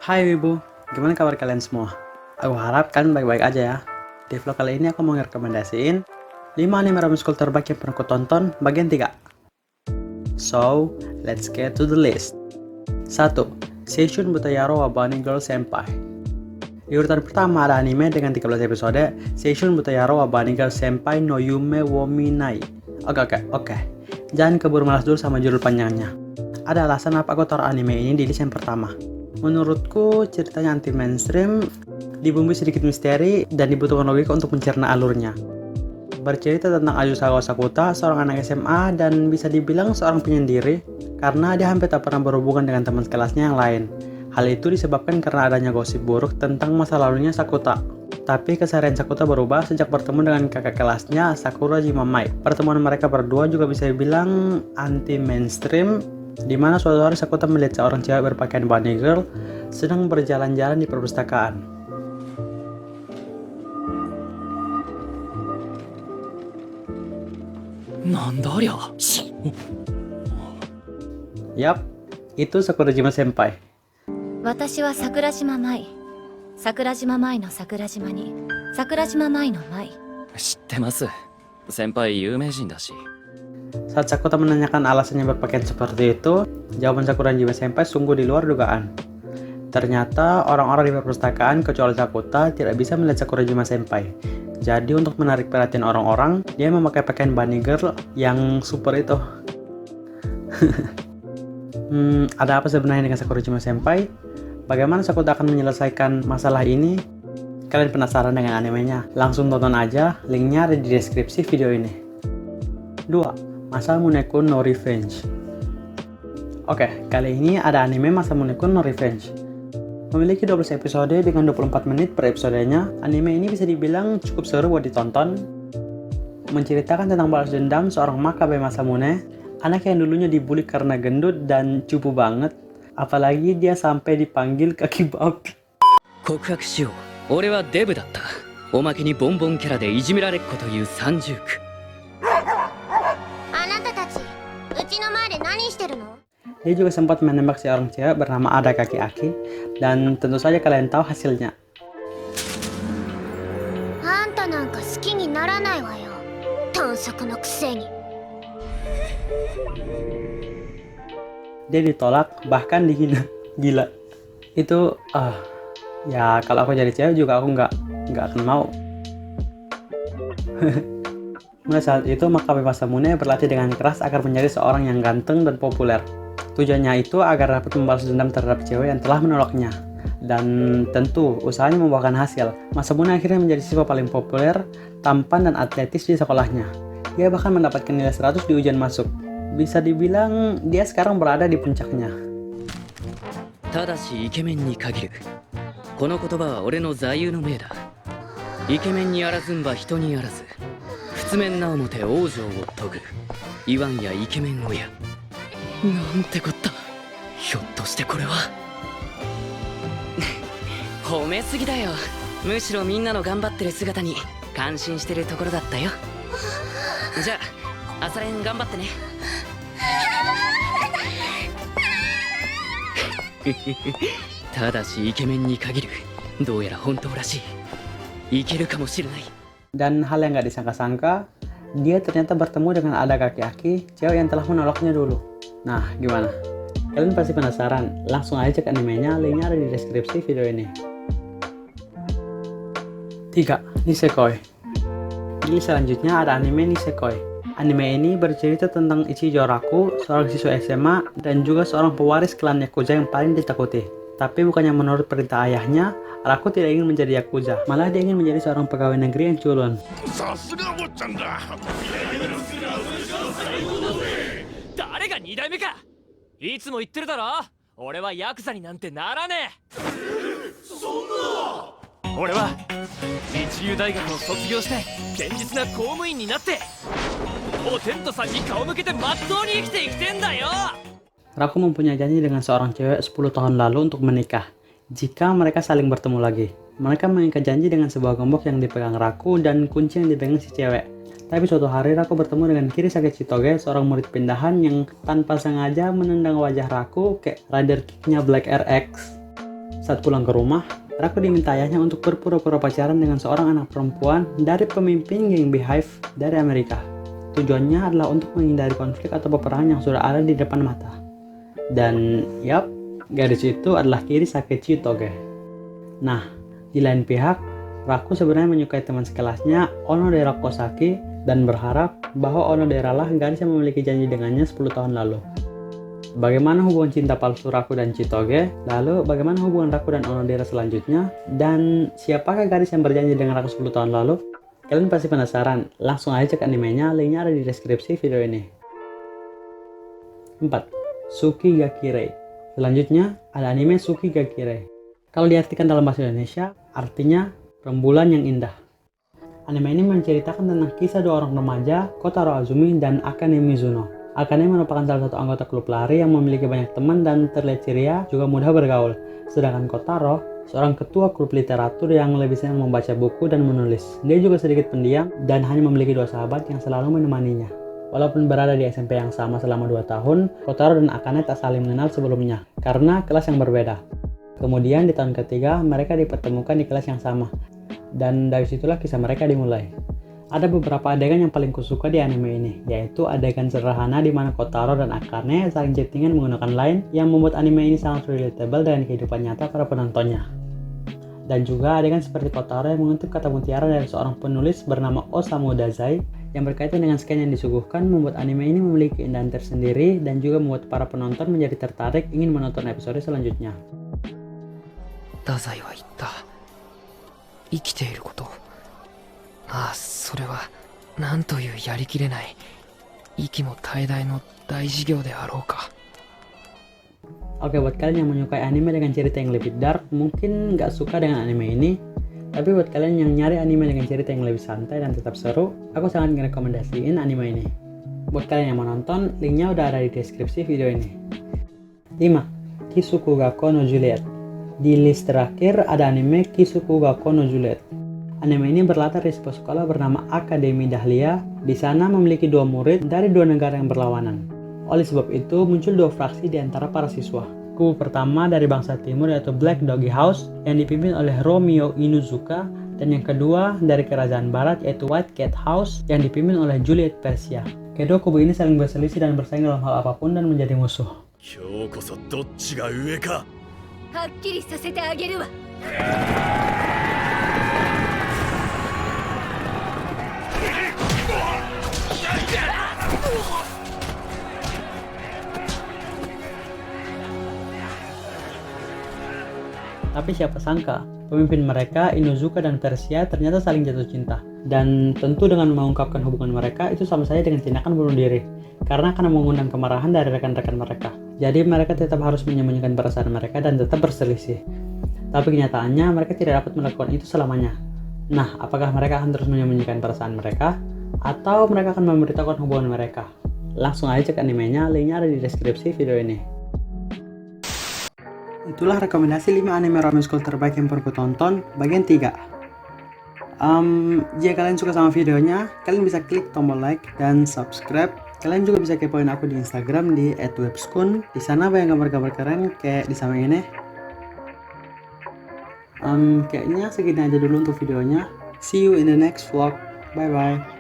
Hai Wibu, gimana kabar kalian semua? Aku harap kalian baik-baik aja ya. Di vlog kali ini aku mau ngerekomendasiin 5 anime romance school terbaik yang pernah aku tonton bagian 3. So, let's get to the list. 1. Seishun Butayaro wa Bunny Girl Senpai. Di urutan pertama ada anime dengan 13 episode, Seishun Butayaro wa Bunny Girl Senpai no Yume wo Minai. Oke. Jangan keburu malas dulu sama judul panjangnya. Ada alasan apa aku taruh anime ini di list yang pertama. Menurutku ceritanya anti mainstream, dibumbui sedikit misteri, dan dibutuhkan logika untuk mencerna alurnya. Bercerita tentang Azusawa Sakuta, seorang anak SMA dan bisa dibilang seorang penyendiri karena dia hampir tak pernah berhubungan dengan teman sekelasnya yang lain. Hal itu disebabkan karena adanya gosip buruk tentang masa lalunya Sakuta. Tapi keseharian Sakuta berubah sejak bertemu dengan kakak kelasnya Sakura Jimamai. Pertemuan mereka berdua juga bisa dibilang anti mainstream, di mana suatu hari Sakuta melihat seorang cewek berpakaian bunny girl sedang berjalan-jalan di perpustakaan. Yap, itu Sakurajima Senpai. 私は桜島舞。桜島舞の桜島に桜島舞の舞。知ってます。先輩有名人だし。 Saat Sakuta menanyakan alasannya berpakaian seperti itu, jawaban Sakurajima Senpai sungguh di luar dugaan. Ternyata orang-orang di perpustakaan kecuali Sakuta tidak bisa melihat Sakurajima Senpai. Jadi untuk menarik perhatian orang-orang, dia memakai pakaian bunny girl yang super itu. Ada apa sebenarnya dengan Sakurajima Senpai? Bagaimana Sakuta akan menyelesaikan masalah ini? Kalian penasaran dengan animenya? Langsung tonton aja, linknya ada di deskripsi video ini. 2. Masamune Kun no Revenge. Oke, kali ini ada anime Masamune Kun no Revenge. Memiliki 12 episode dengan 24 menit per episodenya, anime ini bisa dibilang cukup seru buat ditonton. Menceritakan tentang balas dendam seorang Makabe Masamune, anak yang dulunya dibully karena gendut dan cupu banget, apalagi dia sampai dipanggil kaki babi. 告白しよう。俺はデブだった。おまけにボンボンキャラでいじめられっ子という三重苦。あなたたち、うちの前で何してるの？ Dia juga sempat menembak seorang cewek bernama Ada Kaki Aki, dan tentu saja kalian tahu hasilnya. あんたなんか好きにならないわよ。短足のくせに。 Dia ditolak, bahkan dihina. Gila. Itu, ya kalau aku jadi cewek juga aku nggak akan mau. Mulai saat itu, Makabe Masamune berlatih dengan keras agar menjadi seorang yang ganteng dan populer. Tujuannya itu agar dapat membalas dendam terhadap cewek yang telah menolaknya. Dan tentu, usahanya membuahkan hasil. Masamune akhirnya menjadi siswa paling populer, tampan dan atletis di sekolahnya. Dia bahkan mendapatkan nilai 100 di ujian masuk. Bisa dibilang, dia sekarang berada di puncaknya. ただしイケメンに限る。この言葉は俺の座右の銘だ。イケメンにあらずんば人にあらず。仏面なおもて往生を遂ぐ。言わんやイケメン親。なんてこった。ひょっとしてこれは。褒めすぎだよ。むしろみんなの頑張ってる姿に感心してるところだったよ。じゃあ朝練頑張ってね。ただしイケメンに限る。どうやら本当らしい。いけるかもしれない。 Dan hal yang nggak disangka-sangka, dia ternyata bertemu dengan Ada Kaki Aki, cewek yang telah menolaknya dulu. Nah, gimana? Kalian pasti penasaran? Langsung aja cek animenya, linknya ada di deskripsi video ini. 3. Nisekoi. Di selanjutnya ada anime Nisekoi. Anime ini bercerita tentang Ichijo Raku, seorang siswa SMA dan juga seorang pewaris klan Yakuza yang paling ditakuti. Tapi bukannya menurut perintah ayahnya, Raku tidak ingin menjadi Yakuza, malah dia ingin menjadi seorang pegawai negeri yang culun. 誰が2代目か。いつも言ってるだろ。俺はヤクザになんてならねえ。そんな。俺は一流大学を卒業して堅実な公務員になっておテントさんに顔向けてまっとうに生きていきてんだよ。 Raku mempunyai janji dengan seorang cewek 10 tahun lalu untuk menikah, jika mereka saling bertemu lagi. Mereka mengikat janji dengan sebuah gembok yang dipegang Raku dan kunci yang dipegang si cewek. Tapi suatu hari Raku bertemu dengan Kirisake Chitoge, seorang murid pindahan yang tanpa sengaja menendang wajah Raku kayak rider kicknya Black RX. Saat pulang ke rumah, Raku diminta ayahnya untuk berpura-pura pacaran dengan seorang anak perempuan dari pemimpin geng Beehive dari Amerika. Tujuannya adalah untuk menghindari konflik atau peperangan yang sudah ada di depan mata. Dan yap, gadis itu adalah Kiri Sakechi Toge. Nah, di lain pihak, Raku sebenarnya menyukai teman sekelasnya Onodera Kosaki dan berharap bahwa Onodera lah gadis yang memiliki janji dengannya 10 tahun lalu. Bagaimana hubungan cinta palsu Raku dan Chitoge? Lalu bagaimana hubungan Raku dan Onodera selanjutnya? Dan siapakah gadis yang berjanji dengan Raku 10 tahun lalu? Kalian pasti penasaran, langsung aja cek animenya, linknya ada di deskripsi video ini. 4. Tsuki ga Kirei. Selanjutnya ada anime Tsuki ga Kirei. Kalau diartikan dalam bahasa Indonesia, artinya rembulan yang indah. Anime ini menceritakan tentang kisah dua orang remaja, Kotaro Azumi dan Akane Mizuno. Akane merupakan salah satu anggota klub lari yang memiliki banyak teman dan terlihat ceria, juga mudah bergaul. Sedangkan Kotaro, seorang ketua klub literatur yang lebih senang membaca buku dan menulis. Dia juga sedikit pendiam dan hanya memiliki dua sahabat yang selalu menemaninya. Walaupun berada di SMP yang sama selama 2 tahun, Kotaro dan Akane tak saling mengenal sebelumnya, karena kelas yang berbeda. Kemudian di tahun ketiga, mereka dipertemukan di kelas yang sama. Dan dari situlah kisah mereka dimulai. Ada beberapa adegan yang paling kusuka di anime ini, yaitu adegan sederhana di mana Kotaro dan Akane saling chattingan menggunakan line yang membuat anime ini sangat relatable dengan kehidupan nyata para penontonnya. Dan juga adegan seperti Kotaro yang mengutip kata mutiara dari seorang penulis bernama Osamu Dazai yang berkaitan dengan scan yang disuguhkan membuat anime ini memiliki keindahan tersendiri dan juga membuat para penonton menjadi tertarik ingin menonton episode selanjutnya. Dazai wa itta, ikite iru koto. それは何というやりきれない息も絶え絶えの大事業であろうか. Oke, buat kalian yang menyukai anime dengan cerita yang lebih dark, mungkin nggak suka dengan anime ini. Tapi buat kalian yang nyari anime dengan cerita yang lebih santai dan tetap seru, aku sangat ngerekomendasiin anime ini. Buat kalian yang mau nonton, linknya udah ada di deskripsi video ini. 5. Kisukuga no Juliet. Di list terakhir ada anime Kisukuga no Juliet. Anime ini berlatar di sebuah sekolah bernama Akademi Dahlia. Di sana memiliki 2 murid dari 2 negara yang berlawanan. Oleh sebab itu, muncul 2 fraksi di antara para siswa. Kubu pertama dari bangsa timur yaitu Black Doggy House yang dipimpin oleh Romeo Inuzuka, dan yang kedua dari kerajaan barat yaitu White Cat House yang dipimpin oleh Juliet Persia. Kedua kubu ini saling berselisih dan bersaing dalam hal apapun dan menjadi musuh. 今日こそどっちが上か。はっきりさせてあげるわ。 Tapi siapa sangka, pemimpin mereka, Inuzuka dan Persia ternyata saling jatuh cinta. Dan tentu dengan mengungkapkan hubungan mereka, itu sama saja dengan tindakan bunuh diri. Karena akan mengundang kemarahan dari rekan-rekan mereka. Jadi mereka tetap harus menyembunyikan perasaan mereka dan tetap berselisih. Tapi kenyataannya mereka tidak dapat melakukan itu selamanya. Nah, apakah mereka akan terus menyembunyikan perasaan mereka? Atau mereka akan memberitahukan hubungan mereka? Langsung aja cek animenya, linknya ada di deskripsi video ini. Itulah rekomendasi 5 anime romance school terbaik yang pernah aku tonton, bagian 3. Jika kalian suka sama videonya, kalian bisa klik tombol like dan subscribe. Kalian juga bisa kepoin aku di Instagram di @webskun. Di sana banyak gambar-gambar keren kayak di samping ini. Kayaknya segini aja dulu untuk videonya. See you in the next vlog. Bye bye.